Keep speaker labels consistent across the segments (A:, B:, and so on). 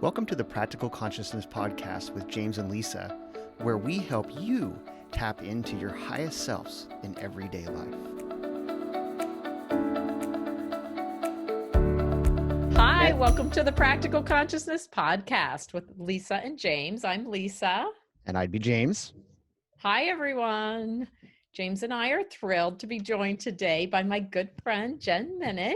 A: Welcome to the Practical Consciousness Podcast with James and Lisa, where we help you tap into your highest selves in everyday life.
B: Hi, welcome to the Practical Consciousness Podcast with Lisa and James. I'm Lisa.
A: And I'd be James.
B: Hi, everyone. James and I are thrilled to be joined today by my good friend, Jen Minnich,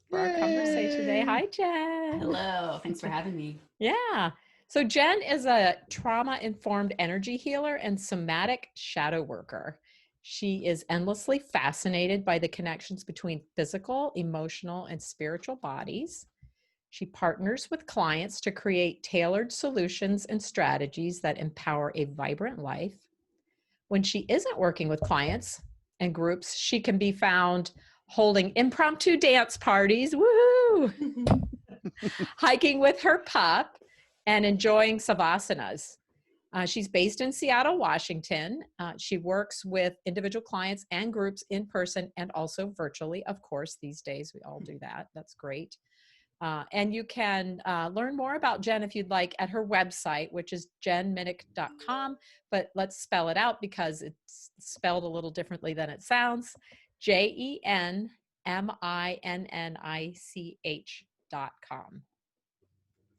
B: for our conversation today. Hi, Jen.
C: Hello. Thanks for having me.
B: Yeah. So Jen is a trauma-informed energy healer and somatic shadow worker. She is endlessly fascinated by the connections between physical, emotional, and spiritual bodies. She partners with clients to create tailored solutions and strategies that empower a vibrant life. When she isn't working with clients and groups, she can be found holding impromptu dance parties, woohoo, hiking with her pup, and enjoying savasanas. She's based in Seattle, Washington. She works with individual clients and groups in person and also virtually. Of course, these days we all do that. That's great. And you can learn more about Jen if you'd like at her website, which is jenminnich.com. But let's spell it out because it's spelled a little differently than it sounds. JenMinnich.com.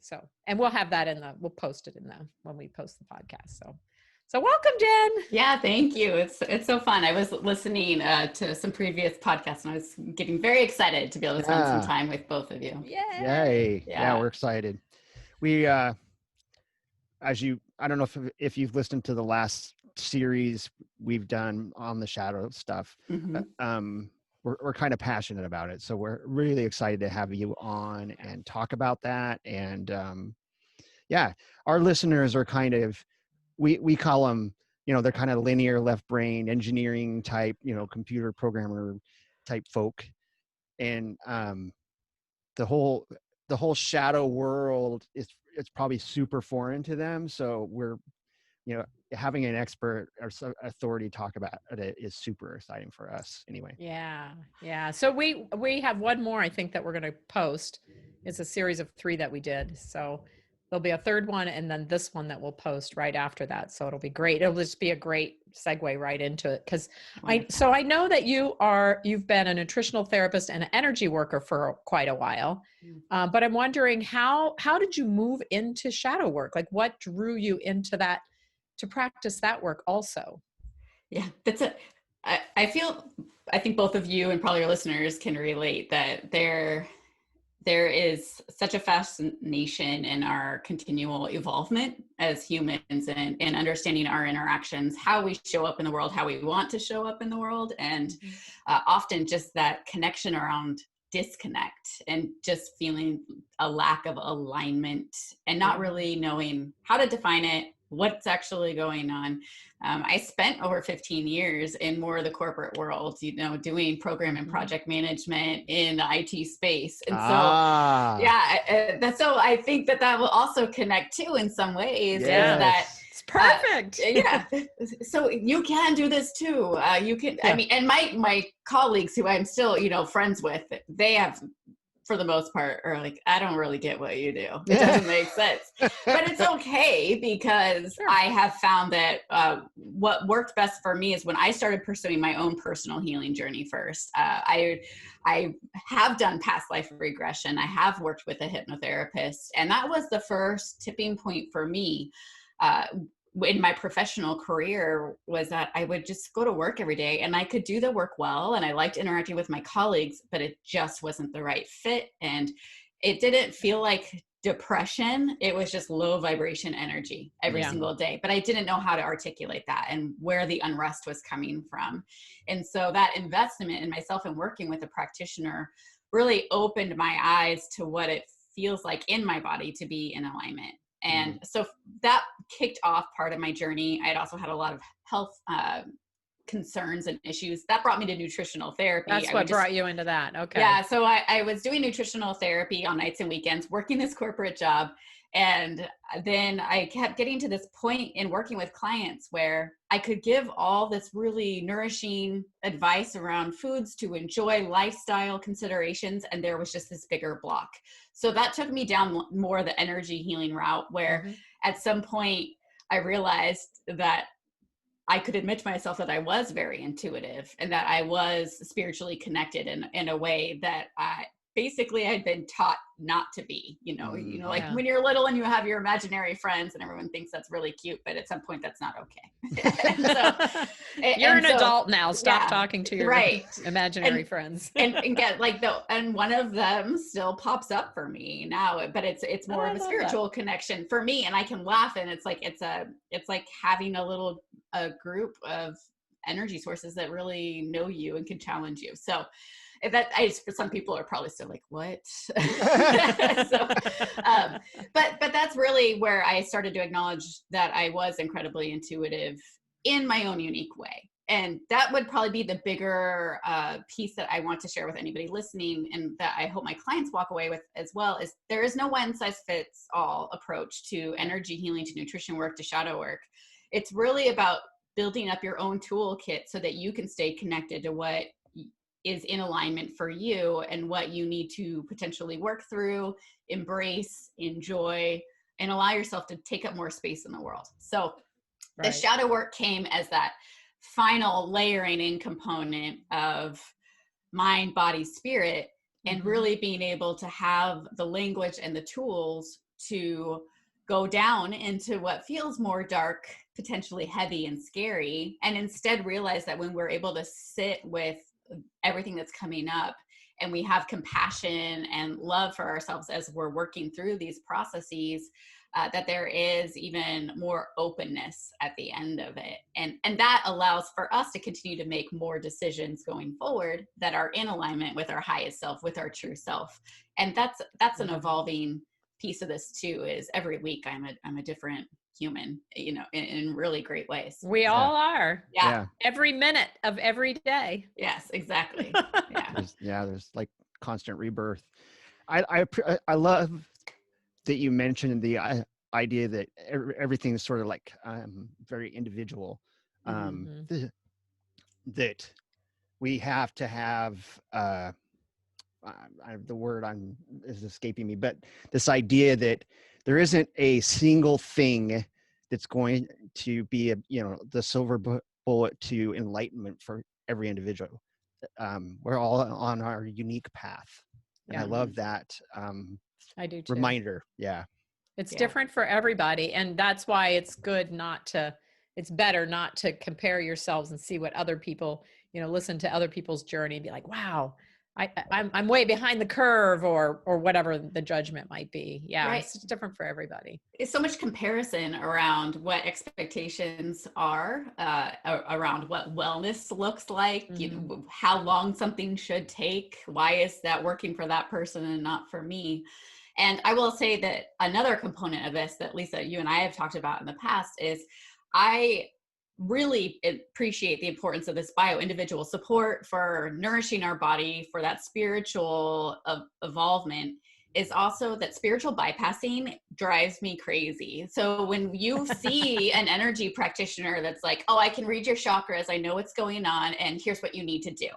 B: So, and we'll have that we'll post it when we post the podcast. So welcome, Jen.
C: Yeah, thank you. It's so fun. I was listening to some previous podcasts and I was getting very excited to be able to spend some time with both of you.
A: Yay. Yeah, we're excited. We, I don't know if you've listened to the last series we've done on the shadow stuff.
C: Mm-hmm.
A: We're kind of passionate about it. So we're really excited to have you on and talk about that. And our listeners are kind of, we call them, they're kind of linear left brain engineering type, computer programmer type folk. And the whole shadow world it's probably super foreign to them. So we're, having an expert or authority talk about it is super exciting for us anyway.
B: Yeah. So we have one more, I think, that we're going to post. It's a series of 3 that we did. So there'll be a third one and then this one that we'll post right after that. So it'll be great. It'll just be a great segue right into it. Because I know that you've been a nutritional therapist and an energy worker for quite a while. But I'm wondering how did you move into shadow work? Like what drew you into that to practice that work also?
C: Yeah, I think both of you and probably your listeners can relate that there is such a fascination in our continual evolvement as humans and understanding our interactions, how we show up in the world, how we want to show up in the world. And often just that connection around disconnect and just feeling a lack of alignment and not really knowing how to define it, what's actually going on. I spent over 15 years in more of the corporate world, doing program and project management in the IT space. And so I think that will also connect too in some ways.
B: Yeah,
C: that
B: it's perfect.
C: So you can do this too. You can, I mean, and my colleagues who I'm still, friends with, they have, for the most part, are like, I don't really get what you do. It doesn't make sense. But it's okay because I have found that what worked best for me is when I started pursuing my own personal healing journey first. I have done past life regression. I have worked with a hypnotherapist. And that was the first tipping point for me in my professional career, was that I would just go to work every day and I could do the work well. And I liked interacting with my colleagues, but it just wasn't the right fit. And it didn't feel like depression. It was just low vibration energy every single day. But I didn't know how to articulate that and where the unrest was coming from. And so that investment in myself and working with a practitioner really opened my eyes to what it feels like in my body to be in alignment. And so that kicked off part of my journey. I had also had a lot of health concerns and issues. That brought me to nutritional therapy.
B: That's what brought you into that. Okay.
C: Yeah. So I was doing nutritional therapy on nights and weekends, working this corporate job. And then I kept getting to this point in working with clients where I could give all this really nourishing advice around foods to enjoy, lifestyle considerations, and there was just this bigger block. So that took me down more the energy healing route, where at some point I realized that I could admit to myself that I was very intuitive and that I was spiritually connected in a way that basically I'd been taught not to be, like when you're little and you have your imaginary friends and everyone thinks that's really cute, but at some point that's not okay.
B: You're an adult now. Stop talking to your imaginary friends.
C: and get and one of them still pops up for me now, but it's more of a spiritual connection for me. And I can laugh, and it's like having a group of energy sources that really know you and can challenge you. So for some people are probably still like, what? But that's really where I started to acknowledge that I was incredibly intuitive in my own unique way. And that would probably be the bigger piece that I want to share with anybody listening, and that I hope my clients walk away with as well, is there is no one size fits all approach to energy healing, to nutrition work, to shadow work. It's really about building up your own toolkit so that you can stay connected to what is in alignment for you and what you need to potentially work through, embrace, enjoy, and allow yourself to take up more space in the world. So the shadow work came as that final layering in component of mind, body, spirit, and really being able to have the language and the tools to go down into what feels more dark, potentially heavy and scary, and instead realize that when we're able to sit with everything that's coming up and we have compassion and love for ourselves as we're working through these processes, that there is even more openness at the end of it. And that allows for us to continue to make more decisions going forward that are in alignment with our highest self, with our true self. And that's an evolving piece of this too, is every week I'm a different human, in really great ways.
B: We all are.
C: Yeah.
B: Every minute of every day.
C: Yes, exactly. Yeah.
A: There's like constant rebirth. I love that you mentioned the idea that everything is sort of like very individual. That we have to have the word is escaping me, but this idea that there isn't a single thing that's going to be the silver bullet to enlightenment for every individual. We're all on our unique path, and I love that.
B: I do too.
A: Reminder. Yeah,
B: it's different for everybody, and that's why it's better not to compare yourselves and see what other people, listen to other people's journey and be like, wow, I'm way behind the curve, or whatever the judgment might be. Yeah, right. It's different for everybody.
C: It's so much comparison around what expectations are, around what wellness looks like, how long something should take. Why is that working for that person and not for me? And I will say that another component of this that Lisa, you and I have talked about in the past is I really appreciate the importance of this bio-individual support for nourishing our body, for that spiritual evolvement, is also that spiritual bypassing drives me crazy. So when you see an energy practitioner that's like, oh, I can read your chakras, I know what's going on, and here's what you need to do.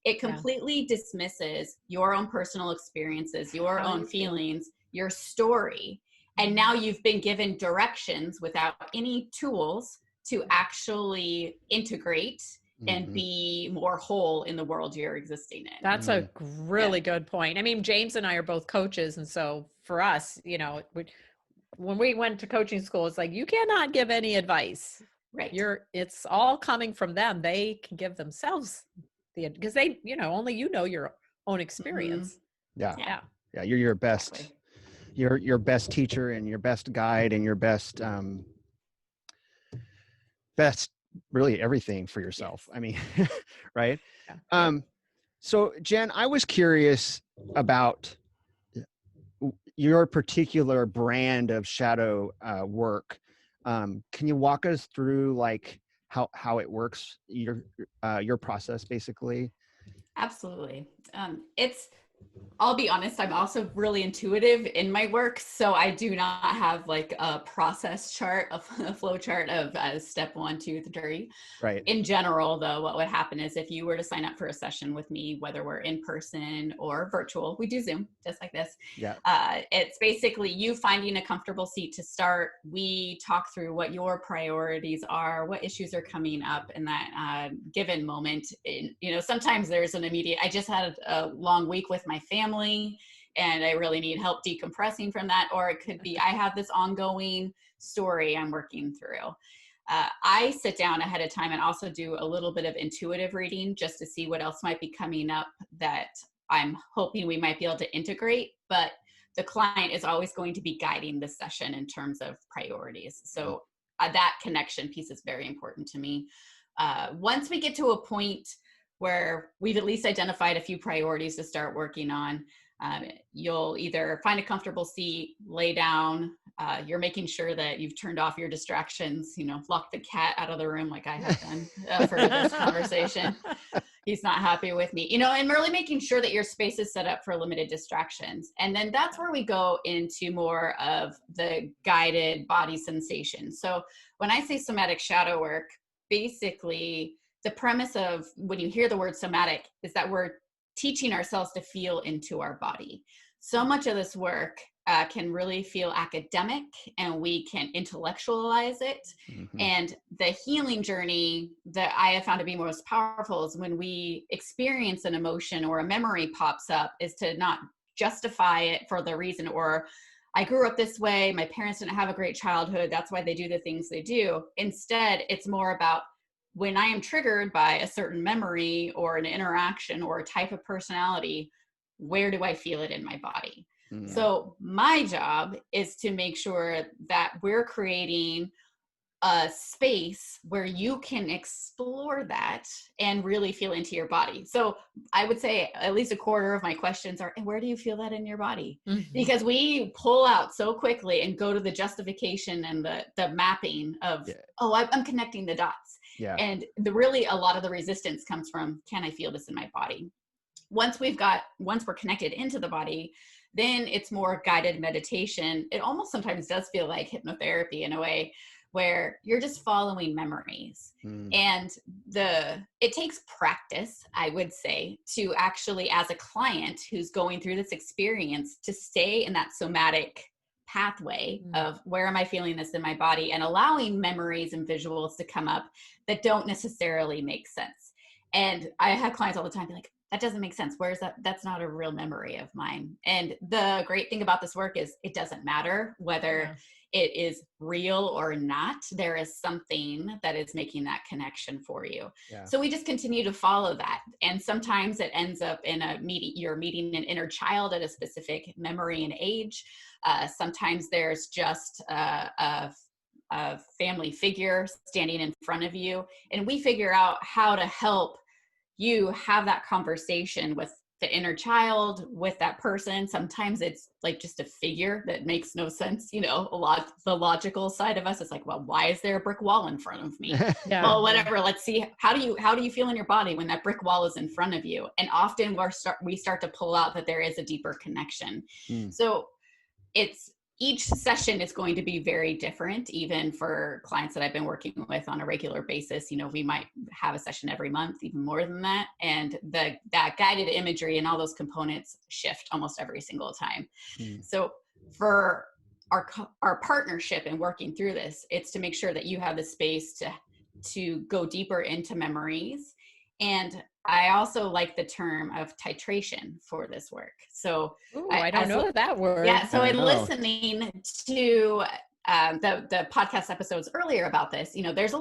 C: It completely dismisses your own personal experiences, your own feelings, your story. And now you've been given directions without any tools to actually integrate and be more whole in the world you're existing in.
B: That's a really good point. I mean, James and I are both coaches. And so for us, when we went to coaching school, it's like, you cannot give any advice.
C: Right.
B: It's all coming from them. They can give themselves because they, only your own experience.
A: Yeah. You're your best, exactly. Your best teacher and your best guide and your best really everything for yourself. Yes. I mean, right. Yeah. So Jen, I was curious about your particular brand of shadow work. Can you walk us through like how it works, your process basically?
C: Absolutely. It's I'll be honest, I'm also really intuitive in my work. So I do not have like a process chart, a flow chart of step 1, 2, 3.
A: Right.
C: In general, though, what would happen is if you were to sign up for a session with me, whether we're in person or virtual, we do Zoom just like this.
A: Yeah.
C: It's basically you finding a comfortable seat to start. We talk through what your priorities are, what issues are coming up in that given moment. Sometimes there's an immediate, I just had a long week with my family and I really need help decompressing from that. Or it could be, I have this ongoing story I'm working through. I sit down ahead of time and also do a little bit of intuitive reading just to see what else might be coming up that I'm hoping we might be able to integrate. But the client is always going to be guiding the session in terms of priorities. So that connection piece is very important to me. Once we get to a point where we've at least identified a few priorities to start working on, you'll either find a comfortable seat, lay down. You're making sure that you've turned off your distractions, lock the cat out of the room like I have done for this conversation. He's not happy with me, and really making sure that your space is set up for limited distractions. And then that's where we go into more of the guided body sensation. So when I say somatic shadow work, basically the premise of when you hear the word somatic is that we're teaching ourselves to feel into our body. So much of this work can really feel academic and we can intellectualize it.
A: Mm-hmm.
C: And the healing journey that I have found to be most powerful is when we experience an emotion or a memory pops up, is to not justify it for the reason, or I grew up this way, my parents didn't have a great childhood, that's why they do the things they do. Instead, it's more about when I am triggered by a certain memory or an interaction or a type of personality, where do I feel it in my body?
A: Mm.
C: So my job is to make sure that we're creating a space where you can explore that and really feel into your body. So I would say at least a quarter of my questions are, where do you feel that in your body? Mm-hmm. Because we pull out so quickly and go to the justification and the mapping of, I'm connecting the dots.
A: Yeah.
C: And really a lot of the resistance comes from, can I feel this in my body? Once we're connected into the body, then it's more guided meditation. It almost sometimes does feel like hypnotherapy in a way, where you're just following memories. And it takes practice, I would say, to actually, as a client who's going through this experience, to stay in that somatic pathway of where am I feeling this in my body, and allowing memories and visuals to come up that don't necessarily make sense. And I have clients all the time be like, that doesn't make sense. Where's that? That's not a real memory of mine. And the great thing about this work is it doesn't matter whether it is real or not. There is something that is making that connection for you. Yeah. So we just continue to follow that. And sometimes it ends up in you're meeting an inner child at a specific memory and age. Sometimes there's just a family figure standing in front of you. And we figure out how to help you have that conversation with the inner child, with that person. Sometimes it's like just a figure that makes no sense. The logical side of us is like, well, why is there a brick wall in front of me? Well, whatever. Let's see. How do you feel in your body when that brick wall is in front of you? And often we start to pull out that there is a deeper connection. So each session is going to be very different, even for clients that I've been working with on a regular basis. We might have a session every month, even more than that. And that guided imagery and all those components shift almost every single time. So for our partnership in working through this, it's to make sure that you have the space to go deeper into memories. And I also like the term of titration for this work. So
B: I don't know that word.
C: Yeah. So in listening to the podcast episodes earlier about this, there's a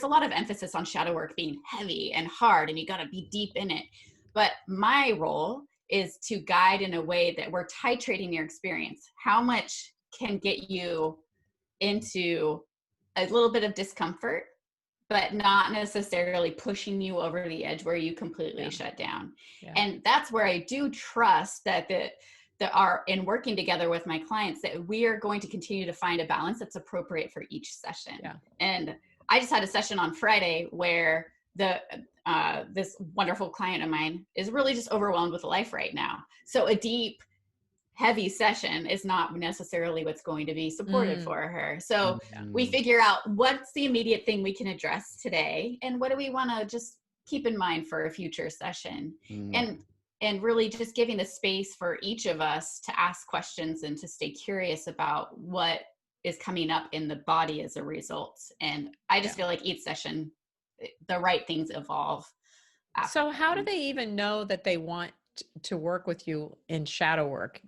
C: lot of emphasis on shadow work being heavy and hard, and you got to be deep in it. But my role is to guide in a way that we're titrating your experience. How much can get you into a little bit of discomfort, but not necessarily pushing you over the edge where you completely shut down. Yeah. And that's where I do trust that in working together with my clients, that we are going to continue to find a balance that's appropriate for each session. Yeah. And I just had a session on Friday where this wonderful client of mine is really just overwhelmed with life right now. So a deep, heavy session is not necessarily what's going to be supportive for her. So we figure out what's the immediate thing we can address today, and what do we want to just keep in mind for a future session. And really just giving the space for each of us to ask questions and to stay curious about what is coming up in the body as a result. And I just feel like each session, the right things evolve.
B: So how do they even know that they want to work with you in shadow work?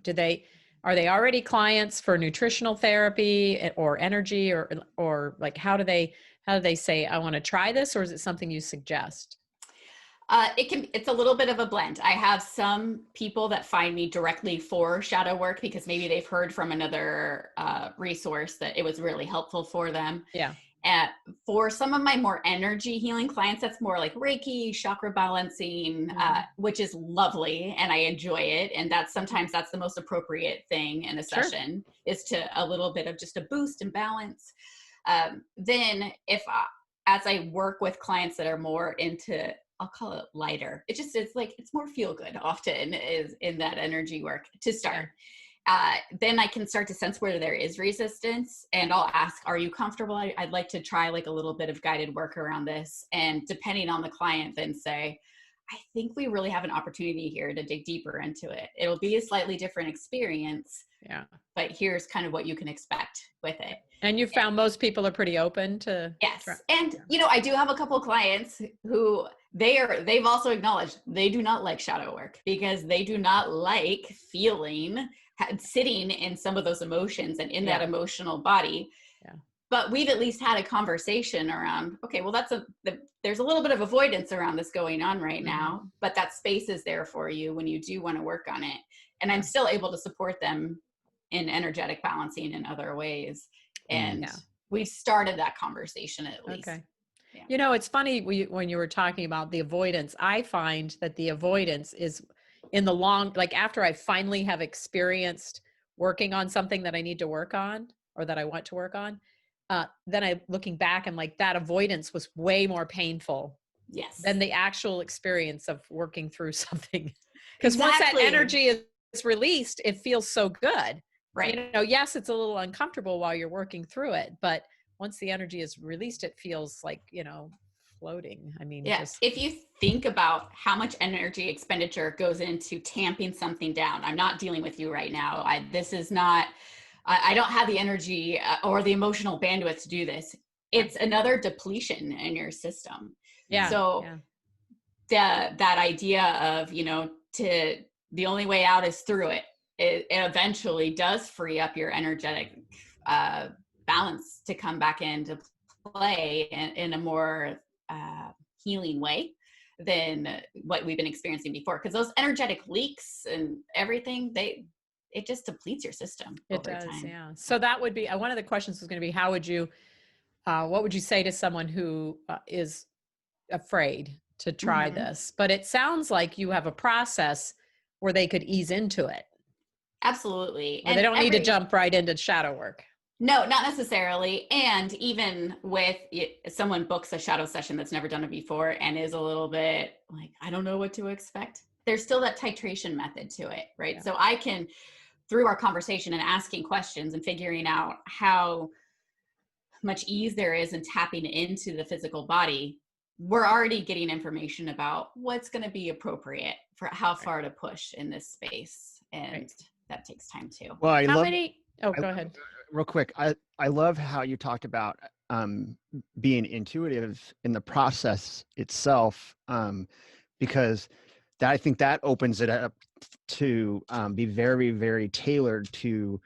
B: Are they already clients for nutritional therapy or energy, or like, how do they say, I want to try this, or is it something you suggest?
C: It's a little bit of a blend. I have some people that find me directly for shadow work because maybe they've heard from another resource that it was really helpful for them.
B: Yeah.
C: For some of my more energy healing clients, that's more like Reiki, chakra balancing, which is lovely, and I enjoy it. And sometimes that's the most appropriate thing in a session, is to a little bit of just a boost and balance. Then as I work with clients that are more into, I'll call it lighter, it's more feel good often is in that energy work to start. Then I can start to sense where there is resistance, and I'll ask, are you comfortable? I'd like to try like a little bit of guided work around this. And depending on the client, then say, I think we really have an opportunity here to dig deeper into it. It'll be a slightly different experience.
B: Yeah.
C: But here's kind of what you can expect with it.
B: And you found most people are pretty open to.
C: Yes. And, I do have a couple of clients who they've also acknowledged they do not like shadow work because they do not like sitting in some of those emotions and in that emotional body.
B: Yeah.
C: But we've at least had a conversation around, okay, well, there's a little bit of avoidance around this going on right now, but that space is there for you when you do want to work on it. And I'm still able to support them in energetic balancing in other ways. And we've started that conversation at least.
B: Okay. Yeah. It's funny when you were talking about the avoidance, I find that the avoidance is in the like after I finally have experienced working on something that I need to work on or that I want to work on, then looking back, I'm like, that avoidance was way more painful than the actual experience of working through something. Because once that energy is released, it feels so good.
C: Right.
B: Yes, it's a little uncomfortable while you're working through it, but once the energy is released, it feels like, floating. I mean,
C: if you think about how much energy expenditure goes into tamping something down, I'm not dealing with you right now. I don't have the energy or the emotional bandwidth to do this. It's another depletion in your system.
B: Yeah.
C: So that idea of, the only way out is through it. It eventually does free up your energetic balance to come back into play in a more healing way than what we've been experiencing before. Because those energetic leaks and everything, it just depletes your system over time.
B: Yeah. So that would be one of the questions was going to be, what would you say to someone who is afraid to try this? But it sounds like you have a process where they could ease into it.
C: Absolutely.
B: And they don't need to jump right into shadow work.
C: No, not necessarily. And even with someone books a shadow session that's never done it before and is a little bit like, I don't know what to expect, there's still that titration method to it, right? Yeah. So I can, through our conversation and asking questions and figuring out how much ease there is in tapping into the physical body, we're already getting information about what's going to be appropriate for how far to push in this space. And that takes time too.
A: Well,
B: go ahead.
A: Real quick. I love how you talked about being intuitive in the process itself, because I think that opens it up to be very, very tailored to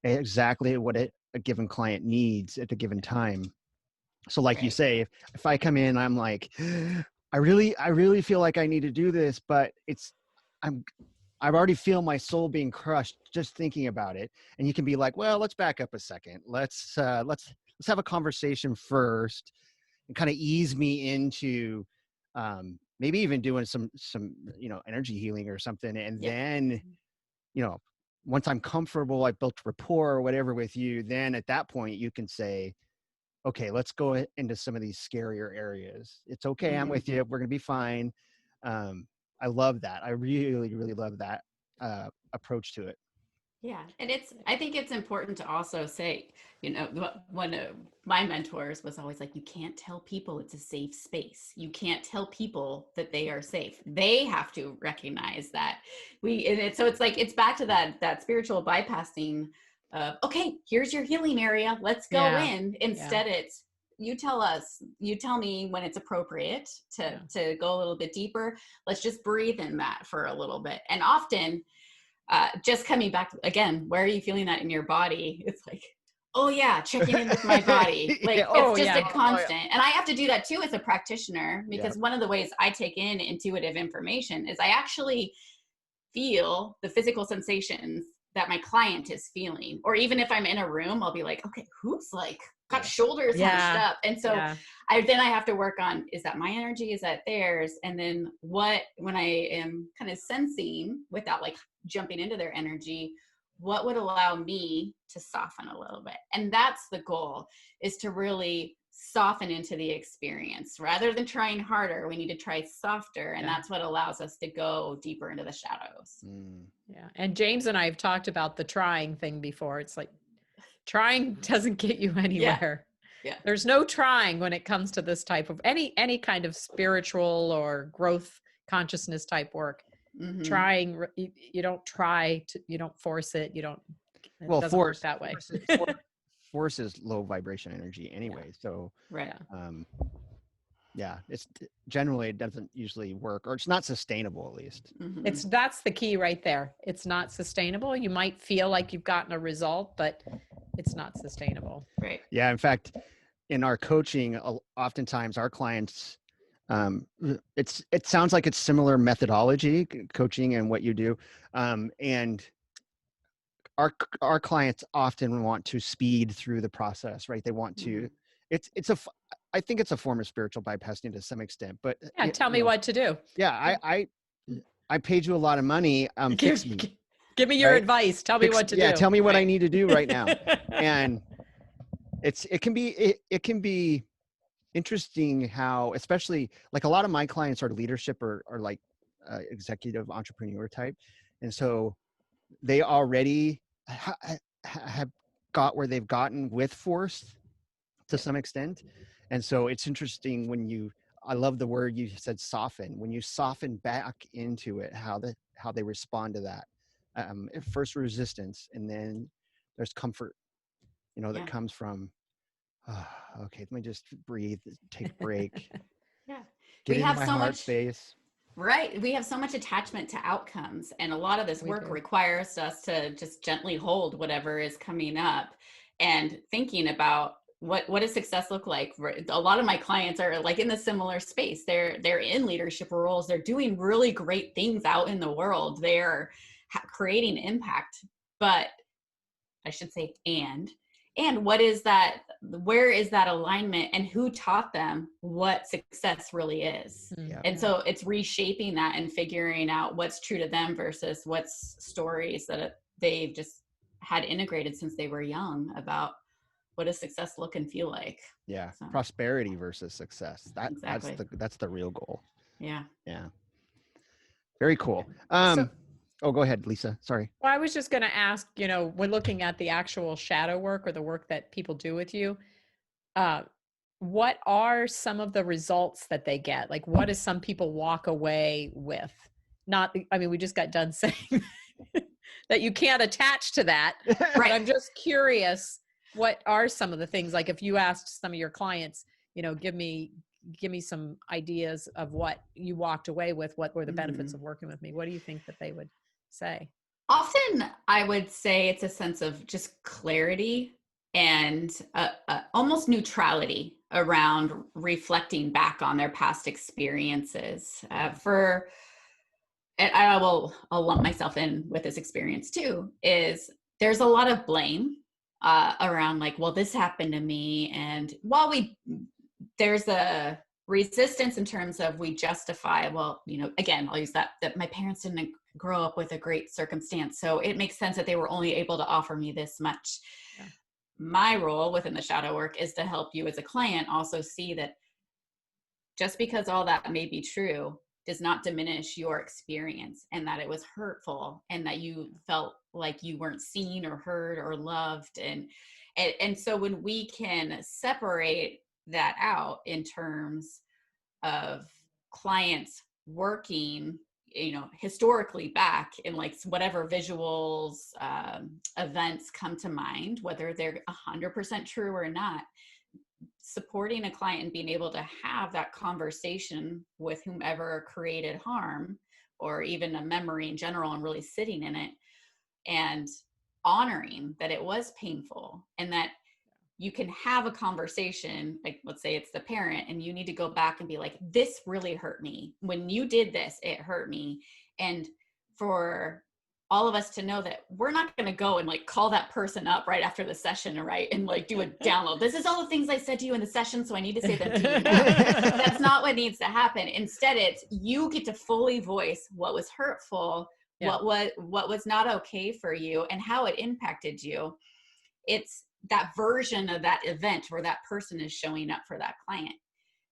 A: exactly what a given client needs at a given time. So like you say, if I come in, I'm like, I really feel like I need to do this, but I've already feel my soul being crushed just thinking about it. And you can be like, well, let's back up a second. Let's have a conversation first and kind of ease me into maybe even doing some energy healing or something. And then, once I'm comfortable, I built rapport or whatever with you, then at that point you can say, okay, let's go into some of these scarier areas. It's okay. I'm
C: Mhm.
A: with you. We're going to be fine. I love that. I really, really love that approach to it.
C: Yeah. And I think it's important to also say, one of my mentors was always like, you can't tell people it's a safe space. You can't tell people that they are safe. They have to recognize that so it's like, it's back to that spiritual bypassing of, okay, here's your healing area. Let's go
B: Yeah.
C: in. Instead, it's, you tell me when it's appropriate to go a little bit deeper. Let's just breathe in that for a little bit. And often, just coming back again, where are you feeling that in your body? It's like, oh yeah, checking in with my body. Like it's just a constant. And I have to do that too as a practitioner, because one of the ways I take in intuitive information is I actually feel the physical sensations that my client is feeling. Or even if I'm in a room, I'll be like, okay, who's like got shoulders hunched up? And so I have to work on, is that my energy? Is that theirs? And then when I am kind of sensing without like jumping into their energy, what would allow me to soften a little bit? And that's the goal, is to really soften into the experience. Rather than trying harder, we need to try softer. And that's what allows us to go deeper into the shadows.
B: Yeah. And James and I have talked about the trying thing before. It's like, trying doesn't get you anywhere.
C: Yeah.
B: There's no trying when it comes to this type of any kind of spiritual or growth consciousness type work.
C: Mm-hmm.
B: Trying, you don't try to, you don't force it. You don't, it doesn't work that way.
A: Force is low vibration energy anyway. So, it's generally, it doesn't usually work, or it's not sustainable, at least.
B: Mm-hmm. That's the key right there. It's not sustainable. You might feel like you've gotten a result, but it's not sustainable.
C: Right.
A: Yeah. In fact, in our coaching, oftentimes our clients, it sounds like it's similar methodology, coaching and what you do. And our clients often want to speed through the process, right? They want to, I think it's a form of spiritual bypassing to some extent, but
B: tell me what to do.
A: Yeah. I paid you a lot of money.
B: Give me your advice. Tell me what to do.
A: Yeah. Tell me what I need to do right now. And it can be interesting how, especially like a lot of my clients are leadership or like executive entrepreneur type. And so they already have got where they've gotten with force to some extent. And so it's interesting I love the word you said, soften, when you soften back into it, how they respond to that. At first resistance, and then there's comfort, that comes from, okay, let me just breathe, take a break. Get into my heart space.
C: Right. We have so much attachment to outcomes, and a lot of this work requires us to just gently hold whatever is coming up and thinking about what does success look like. A lot of my clients are like in the similar space. They're in leadership roles. They're doing really great things out in the world. They're creating impact, but I should say, and what is that? Where is that alignment, and who taught them what success really is? And so it's reshaping that and figuring out what's true to them versus what's stories that they've just had integrated since they were young about what does success look and feel like.
A: Prosperity versus success. That's the real goal. Yeah Very cool. Go ahead, Lisa. Sorry.
B: Well, I was just going to ask, when looking at the actual shadow work or the work that people do with you, what are some of the results that they get? Like, what do some people walk away with? We just got done saying that you can't attach to that. Right. I'm just curious, what are some of the things, like if you asked some of your clients, give me some ideas of what you walked away with, what were the benefits of working with me? What do you think that they would say?
C: Often I would say it's a sense of just clarity and almost neutrality around reflecting back on their past experiences. And I'll lump myself in with this experience too, is there's a lot of blame around like, well, this happened to me. And while there's a resistance in terms of we justify, well, again, I'll use that my parents didn't grow up with a great circumstance, so it makes sense that they were only able to offer me this much. my role within the shadow work is to help you as a client also see that just because all that may be true does not diminish your experience, and that it was hurtful, and that you felt like you weren't seen or heard or loved. And so when we can separate that out in terms of clients working, historically back in like whatever visuals, events come to mind, whether they're 100% true or not, supporting a client and being able to have that conversation with whomever created harm, or even a memory in general, and really sitting in it and honoring that it was painful, and that you can have a conversation, like let's say it's the parent, and you need to go back and be like, this really hurt me. When you did this, it hurt me. And for all of us to know that we're not going to go and like call that person up right after the session, right? And like do a download. This is all the things I said to you in the session, so I need to say them to you now. That's not what needs to happen. Instead, it's you get to fully voice what was hurtful, what was not okay for you, and how it impacted you. It's that version of that event where that person is showing up for that client.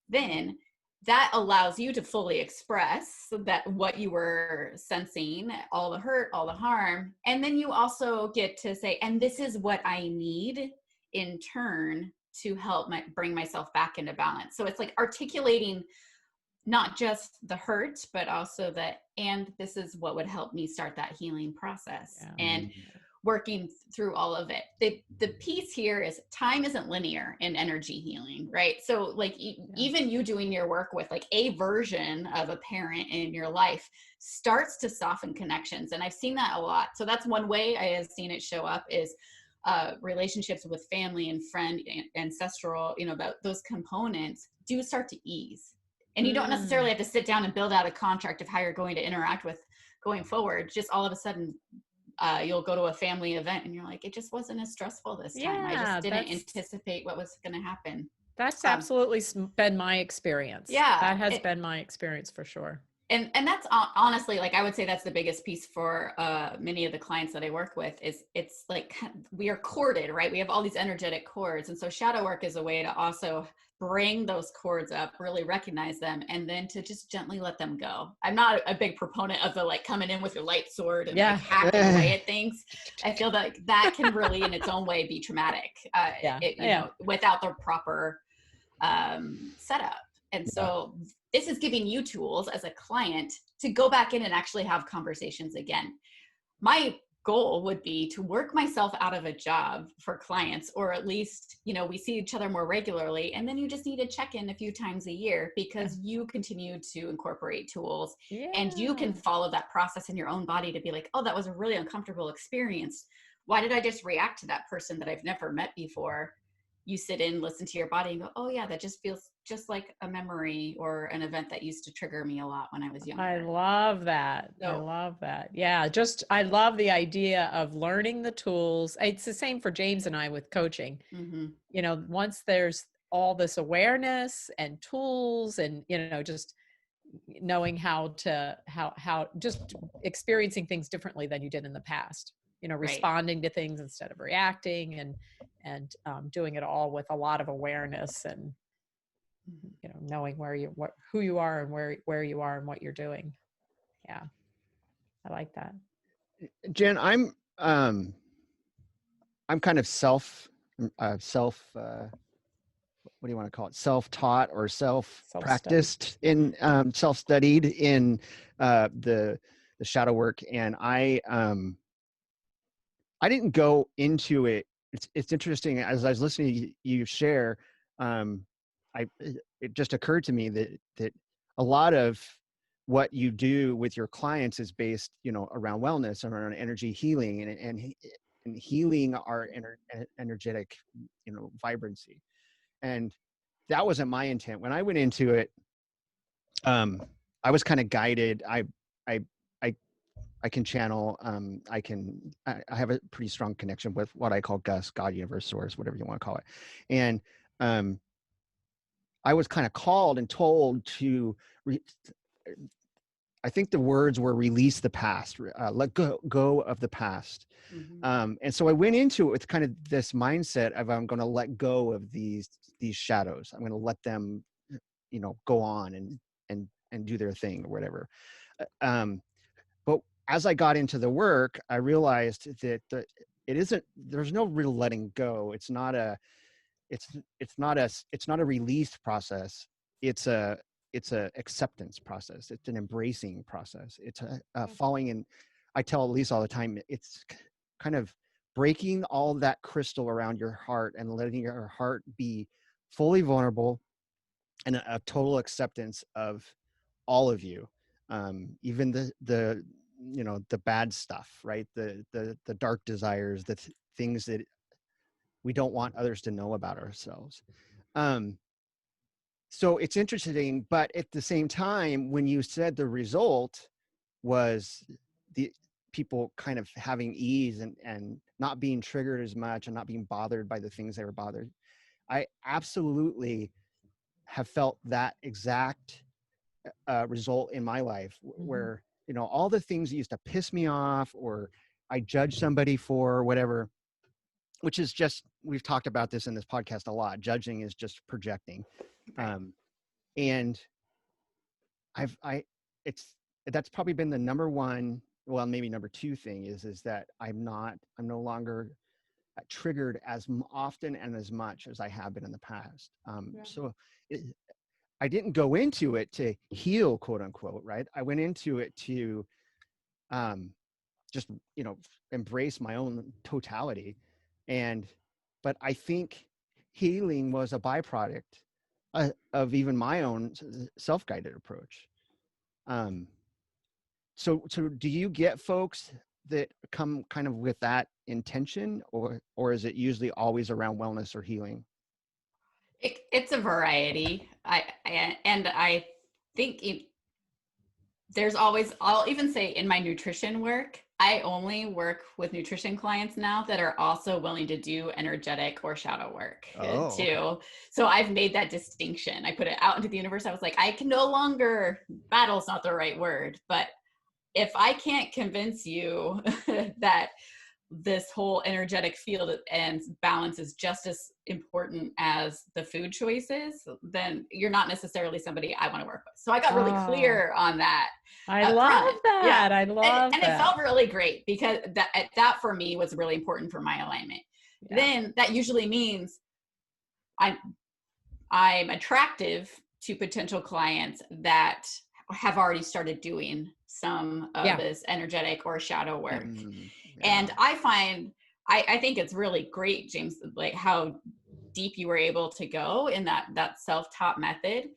C: Then that allows you to fully express that what you were sensing, all the hurt, all the harm. And then you also get to say, and this is what I need in turn to help bring myself back into balance. So it's like articulating not just the hurt, but also and this is what would help me start that healing process. Yeah. And working through all of it. The piece here is time isn't linear in energy healing, right? So like even you doing your work with like a version of a parent in your life starts to soften connections. And I've seen that a lot. So that's one way I have seen it show up is relationships with family and friend, ancestral, those components do start to ease. And you don't necessarily have to sit down and build out a contract of how you're going to interact with going forward. Just all of a sudden, you'll go to a family event and you're like, it just wasn't as stressful this time. I just didn't anticipate what was going to happen.
B: That's absolutely been my experience.
C: Yeah.
B: That has been my experience for sure.
C: And that's honestly, like, I would say that's the biggest piece for many of the clients that I work with is it's like we are corded, right? We have all these energetic cords. And so shadow work is a way to also bring those cords up, really recognize them, and then to just gently let them go. I'm not a big proponent of the like coming in with your light sword and like hacking away at things. I feel that can really in its own way be traumatic, without the proper setup. And so this is giving you tools as a client to go back in and actually have conversations again. My goal would be to work myself out of a job for clients, or at least, we see each other more regularly. And then you just need to check in a few times a year because you continue to incorporate tools and you can follow that process in your own body to be like, oh, that was a really uncomfortable experience. Why did I just react to that person that I've never met before? You sit in, listen to your body and go, oh yeah, that just feels just like a memory or an event that used to trigger me a lot when I was younger.
B: I love that. I love that. Yeah. I love the idea of learning the tools. It's the same for James and I with coaching. Mm-hmm. Once there's all this awareness and tools and, just knowing how just experiencing things differently than you did in the past, responding to things instead of reacting and doing it all with a lot of awareness and, knowing who you are and where you are and what you're doing. Yeah. I like that.
A: Jen, I'm kind of self, what do you want to call it? Self-taught or self-practiced in, self-studied in the shadow work. And I didn't go into it. It's interesting as I was listening to you share, it just occurred to me that a lot of what you do with your clients is based, around wellness, around energy healing and healing our energetic, vibrancy. And that wasn't my intent. When I went into it, I was kind of guided. I can channel, I have a pretty strong connection with what I call Gus, God, universe, source, whatever you want to call it. And I was kind of called and told to I think the words were release the past, let go of the past.
C: Mm-hmm.
A: And so I went into it with kind of this mindset of I'm going to let go of these shadows. I'm going to let them, go on and do their thing or whatever. But as I got into the work, I realized that there's no real letting go. It's not a release process. It's a acceptance process. It's an embracing process. It's a falling in. I tell Lisa all the time, it's kind of breaking all that crystal around your heart and letting your heart be fully vulnerable and a total acceptance of all of you, even the bad stuff, right? The dark desires, things that we don't want others to know about ourselves. So it's interesting, but at the same time, when you said the result was the people kind of having ease and not being triggered as much and not being bothered by the things they were bothered, I absolutely have felt that exact result in my life, where, all the things that used to piss me off or I judge somebody for whatever, which is just, we've talked about this in this podcast a lot. Judging is just projecting. And that's probably been the number one, well, maybe number two thing is that I'm no longer triggered as often and as much as I have been in the past. So I didn't go into it to heal, quote unquote, right? I went into it to just, embrace my own totality. But I think healing was a byproduct of even my own self-guided approach. So do you get folks that come kind of with that intention, or is it usually always around wellness or healing?
C: It's a variety. I think there's always, I'll even say in my nutrition work, I only work with nutrition clients now that are also willing to do energetic or shadow work too. So I've made that distinction. I put it out into the universe. I was like, I can no longer, battle's not the right word, but if I can't convince you that this whole energetic field and balance is just as important as the food choices, then you're not necessarily somebody I want to work with. So I got really clear on that.
B: I love that. Yeah. I love
C: and
B: that.
C: it felt really great because that for me was really important for my alignment. Yeah. Then that usually means I'm attractive to potential clients that have already started doing some of this energetic or shadow work. And I think it's really great, James, like how deep you were able to go in that self-taught method.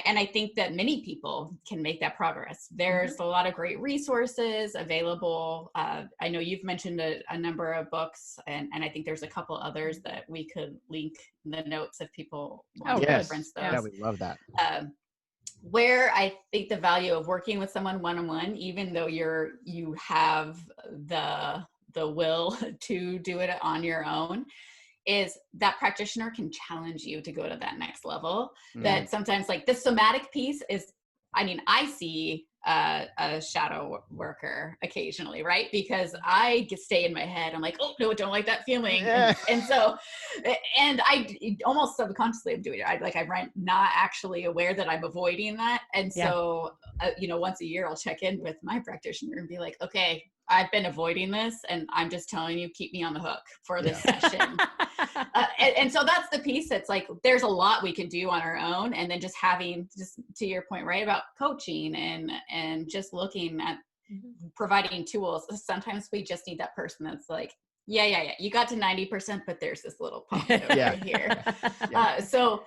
C: And I think that many people can make that progress. There's a lot of great resources available. I know you've mentioned a number of books, and I think there's a couple others that we could link in the notes if people want to reference those.
A: Yeah, we love that.
C: Where I think the value of working with someone one-on-one, even though you have the will to do it on your own, is that practitioner can challenge you to go to that next level. That sometimes, like the somatic piece is, I see a shadow worker occasionally, right? Because I stay in my head. I'm like, oh no, I don't like that feeling. And so, and I almost subconsciously am doing it. I'm not actually aware that I'm avoiding that. And so, once a year I'll check in with my practitioner and be like, okay, I've been avoiding this, and I'm just telling you, keep me on the hook for this session. And so that's the piece that's like, there's a lot we can do on our own. And then just having, just to your point, right, about coaching and just looking at providing tools. Sometimes we just need that person that's like, yeah, you got to 90%, but there's this little pocket over here. So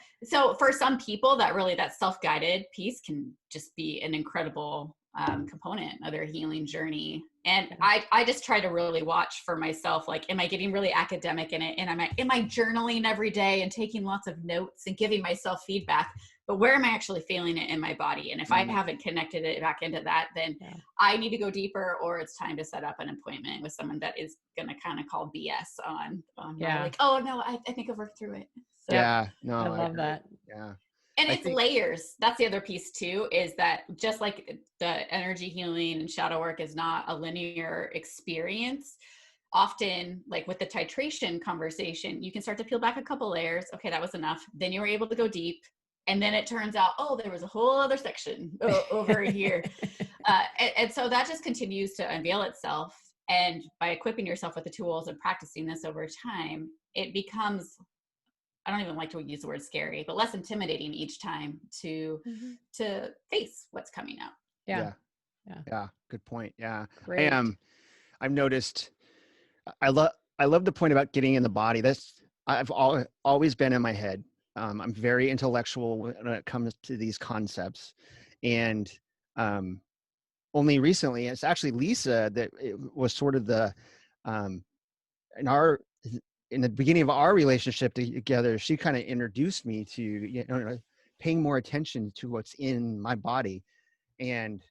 C: for some people, that self-guided piece can just be an incredible component of their healing journey. And I just try to really watch for myself, like, am I getting really academic in it? And am I journaling every day and taking lots of notes and giving myself feedback? But where am I actually feeling it in my body? And if I haven't connected it back into that, then I need to go deeper, or it's time to set up an appointment with someone that is going to kind of call BS on like, oh no, I think I've worked through it. So,
B: I love that.
A: Yeah.
C: And it's layers. That's the other piece too, is that just like the energy healing and shadow work is not a linear experience. Often, like with the titration conversation, you can start to peel back a couple layers. Okay, that was enough. Then you were able to go deep. And then it turns out, oh, there was a whole other section over here. And so that just continues to unveil itself. And by equipping yourself with the tools and practicing this over time, it becomes, I don't even like to use the word scary, but less intimidating each time to face what's coming up.
B: Yeah.
A: Good point. Yeah.
B: Great.
A: I've noticed, I love the point about getting in the body. I've always been in my head. I'm very intellectual when it comes to these concepts. And only recently, it's actually Lisa that it was sort of the, in the beginning of our relationship together, she kind of introduced me to, paying more attention to what's in my body. And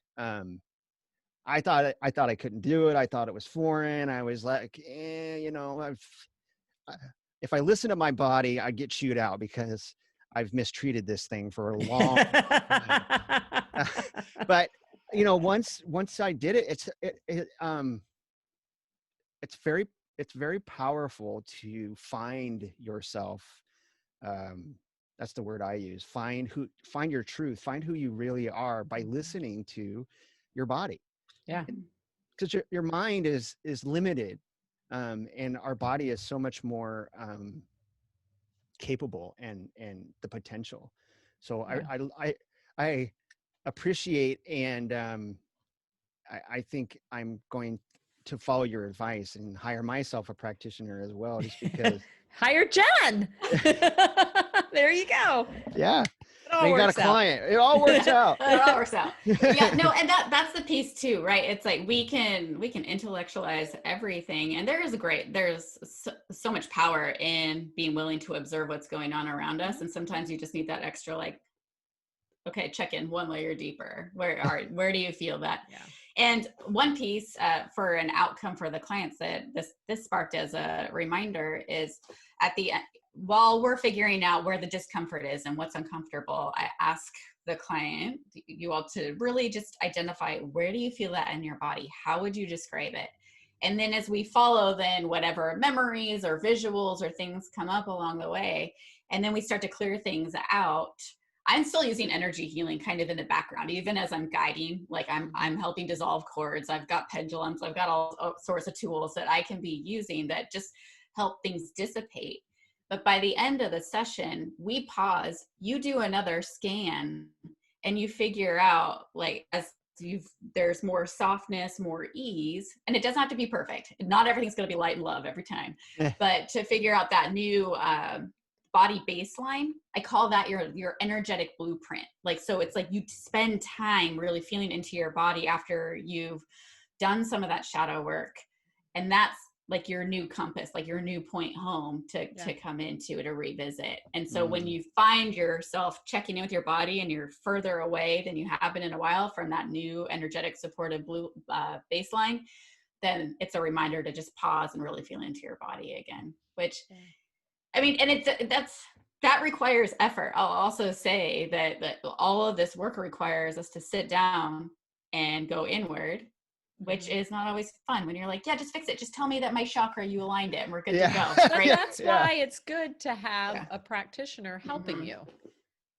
A: I thought I couldn't do it. I thought it was foreign. I was like, if I listen to my body, I get chewed out because I've mistreated this thing for a long time. But once I did it, it's very powerful to find yourself. That's the word I use. Find your truth, find who you really are by listening to your body.
B: Yeah.
A: Because your mind is limited. And our body is so much more capable and the potential. So yeah. I appreciate, and I think I'm going to follow your advice and hire myself a practitioner as well, just because.
B: Hire Jen. There you go.
A: Yeah. You got a client. It all works out.
C: It all works out. Yeah, no, and that's the piece too, right? It's like we can intellectualize everything, and there's so much power in being willing to observe what's going on around us, and sometimes you just need that extra, like, okay, check in one layer deeper. Where do you feel that?
B: Yeah.
C: And one piece for an outcome for the clients that this sparked as a reminder is at the end, while we're figuring out where the discomfort is and what's uncomfortable, I ask the client, you all, to really just identify, where do you feel that in your body? How would you describe it? And then as we follow, then whatever memories or visuals or things come up along the way, and then we start to clear things out. I'm still using energy healing kind of in the background, even as I'm guiding, like I'm helping dissolve cords. I've got pendulums. I've got all sorts of tools that I can be using that just help things dissipate. But by the end of the session, we pause, you do another scan, and you figure out, like, there's more softness, more ease, and it doesn't have to be perfect. Not everything's going to be light and love every time, but to figure out that new body baseline, I call that your energetic blueprint. Like, so it's like you spend time really feeling into your body after you've done some of that shadow work, and that's like your new compass, like your new point home to come into, to revisit. And so when you find yourself checking in with your body and you're further away than you have been in a while from that new energetic supportive blue baseline, then it's a reminder to just pause and really feel into your body again, which I mean, and that requires effort. I'll also say that all of this work requires us to sit down and go inward, which is not always fun when you're like, yeah, just fix it. Just tell me that my chakra, you aligned it, and we're good to go. Right?
B: That's why it's good to have a practitioner helping you.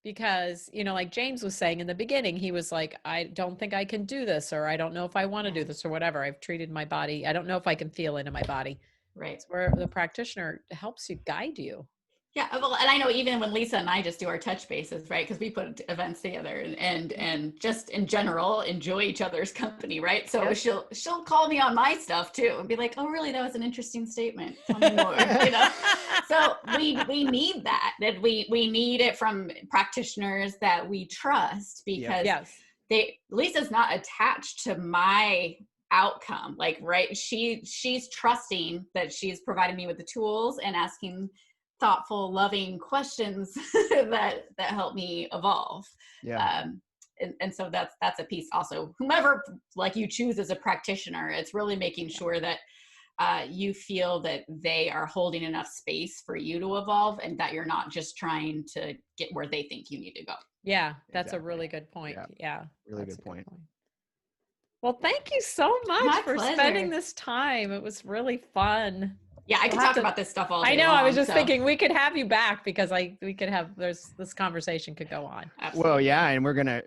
B: Because, like James was saying in the beginning, he was like, I don't think I can do this, or I don't know if I want to do this, or whatever. I've treated my body. I don't know if I can feel into my body.
C: Right.
B: It's where the practitioner helps you, guide you.
C: Yeah, well, and I know even when Lisa and I just do our touch bases, right? Because we put events together and just in general enjoy each other's company, right? So she'll call me on my stuff too and be like, "Oh, really? That was an interesting statement. Tell me more." So we need that we need it from practitioners that we trust, because Lisa's not attached to my outcome, like, right? She's trusting that she's providing me with the tools and asking thoughtful, loving questions that help me evolve. And so that's a piece also. Whomever like you choose as a practitioner, it's really making sure that you feel that they are holding enough space for you to evolve, and that you're not just trying to get where they think you need to go.
B: Yeah, that's
A: Exactly.
B: a really good point. Yeah,
A: really
B: that's
A: good
B: a
A: point.
B: Well, thank you so much
C: My
B: for
C: pleasure.
B: spending this time. It was really fun.
C: Yeah, I could talk about this stuff all day
B: I know.
C: long,
B: I was just thinking we could have you back because we could have this conversation could go on.
C: Absolutely.
A: Well, yeah, and we're gonna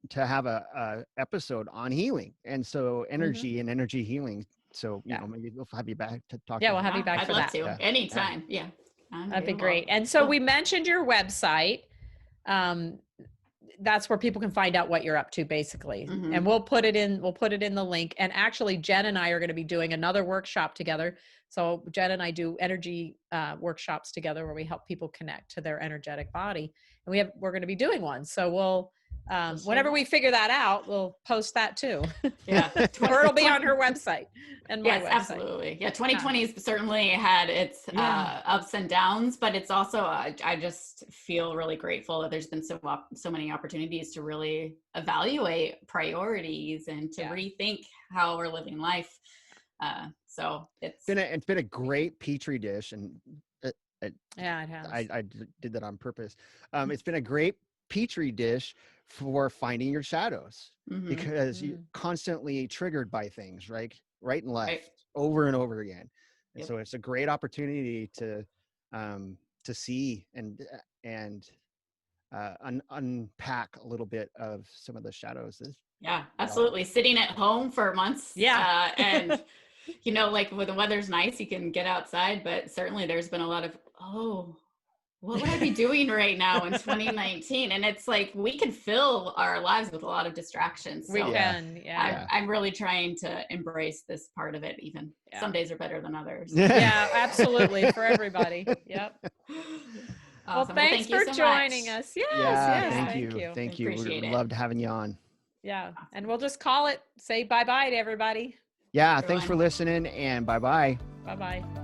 A: to have a episode on healing, and so energy and energy healing. So maybe we'll have you back to talk.
B: Yeah, we'll have you back
C: I'd
B: for
C: love
B: that.
C: to anytime. Yeah,
B: that'd be great. And so we mentioned your website. That's where people can find out what you're up to, basically. And we'll put it in the link. And actually, Jen and I are going to be doing another workshop together. So Jen and I do energy workshops together where we help people connect to their energetic body. And we're going to be doing one. So we'll whenever we figure that out, we'll post that too.
C: Yeah.
B: Or it'll be on her website and my website.
C: Absolutely. Yeah. 2020 has certainly had its ups and downs, but it's also, I just feel really grateful that there's been so many opportunities to really evaluate priorities and to rethink how we're living life. So it's
A: been a great petri dish, and
B: it has.
A: I did that on purpose. It's been a great petri dish for finding your shadows, because you're constantly triggered by things, right and left, over and over again. And so it's a great opportunity to see and unpack a little bit of some of the shadows.
C: Yeah, absolutely. Sitting at home for months.
B: Yeah.
C: And like when the weather's nice, you can get outside, but certainly there's been a lot of, what would I be doing right now in 2019? And it's like, we can fill our lives with a lot of distractions. So
B: we can,
C: I'm really trying to embrace this part of it. Even some days are better than others.
B: Yeah, absolutely. For everybody. Yep.
C: Awesome.
B: Well, thanks for joining us. Yes.
A: Thank you.
C: Appreciate
A: We
C: it.
A: loved having you on.
B: Yeah. And we'll just call it, say bye-bye to everybody.
A: Yeah. Thanks for listening, and bye-bye.
B: Bye-bye.